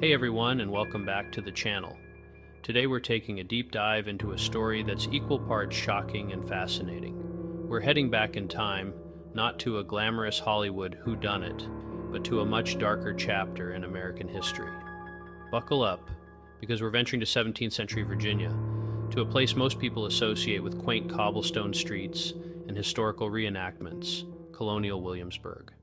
Hey everyone, and welcome back to the channel. Today we're taking a deep dive into a story that's equal parts shocking and fascinating. We're heading back in time, not to a glamorous Hollywood whodunit, but to a much darker chapter in American history. Buckle up, because we're venturing to 17th century Virginia, to a place most people associate with quaint cobblestone streets and historical reenactments, Colonial Williamsburg.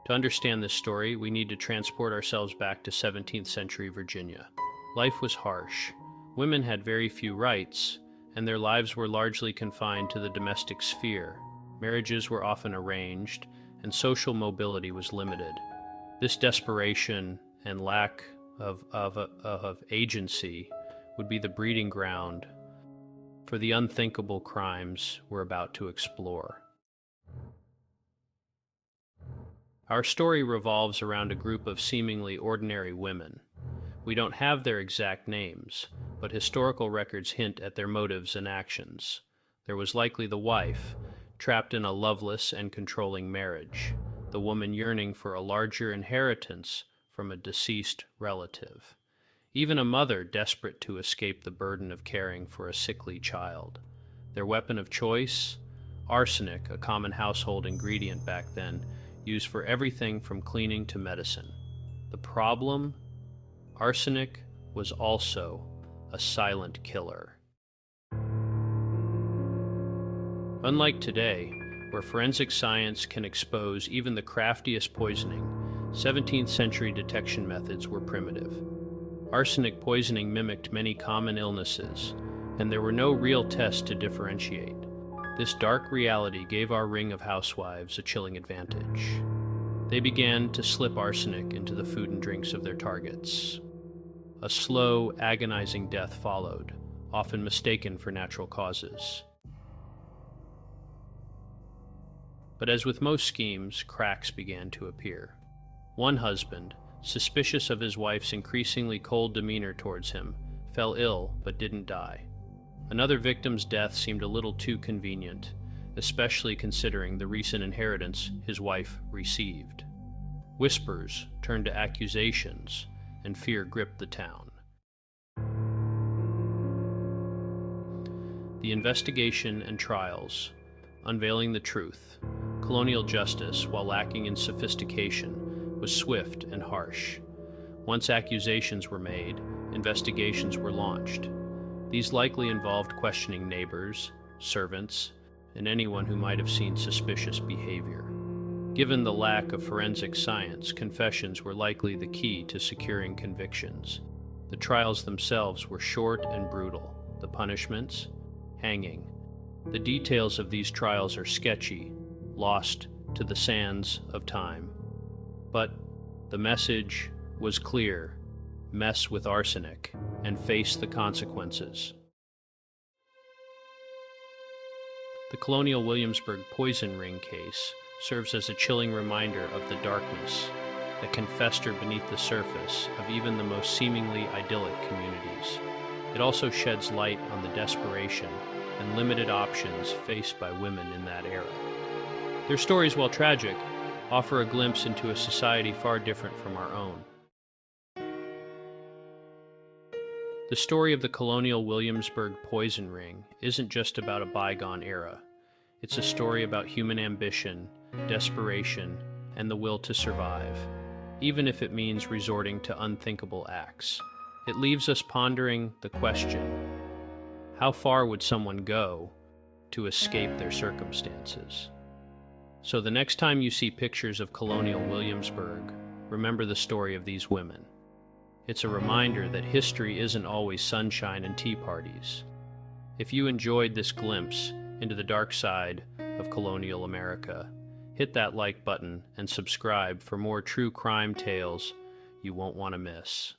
To understand this story, we need to transport ourselves back to 17th century Virginia. Life was harsh. Women had very few rights, and their lives were largely confined to the domestic sphere. Marriages were often arranged, and social mobility was limited. This desperation and lack of agency would be the breeding ground for the unthinkable crimes we're about to explore. Our story revolves around a group of seemingly ordinary women. We don't have their exact names, but historical records hint at their motives and actions. There was likely the wife, trapped in a loveless and controlling marriage, the woman yearning for a larger inheritance from a deceased relative, even a mother desperate to escape the burden of caring for a sickly child. Their weapon of choice? Arsenic, a common household ingredient back then, used for everything from cleaning to medicine. The problem? Arsenic was also a silent killer. Unlike today, where forensic science can expose even the craftiest poisoning, 17th century detection methods were primitive. Arsenic poisoning mimicked many common illnesses, and there were no real tests to differentiate. This dark reality gave our ring of housewives a chilling advantage. They began to slip arsenic into the food and drinks of their targets. A slow, agonizing death followed, often mistaken for natural causes. But as with most schemes, cracks began to appear. One husband, suspicious of his wife's increasingly cold demeanor towards him, fell ill but didn't die. Another victim's death seemed a little too convenient, especially considering the recent inheritance his wife received. Whispers turned to accusations, and fear gripped the town. The investigation and trials, unveiling the truth. Colonial justice, while lacking in sophistication, was swift and harsh. Once accusations were made, investigations were launched. These likely involved questioning neighbors, servants, and anyone who might have seen suspicious behavior. Given the lack of forensic science, confessions were likely the key to securing convictions. The trials themselves were short and brutal. The punishments? Hanging. The details of these trials are sketchy, lost to the sands of time. But the message was clear: mess with arsenic and face the consequences. The Colonial Williamsburg Poison Ring case serves as a chilling reminder of the darkness that can fester beneath the surface of even the most seemingly idyllic communities. It also sheds light on the desperation and limited options faced by women in that era. Their stories, while tragic, offer a glimpse into a society far different from our own. The story of the Colonial Williamsburg Poison Ring isn't just about a bygone era. It's a story about human ambition, desperation, and the will to survive, even if it means resorting to unthinkable acts. It leaves us pondering the question: how far would someone go to escape their circumstances? So the next time you see pictures of Colonial Williamsburg, remember the story of these women. It's a reminder that history isn't always sunshine and tea parties. If you enjoyed this glimpse into the dark side of colonial America, hit that like button and subscribe for more true crime tales you won't want to miss.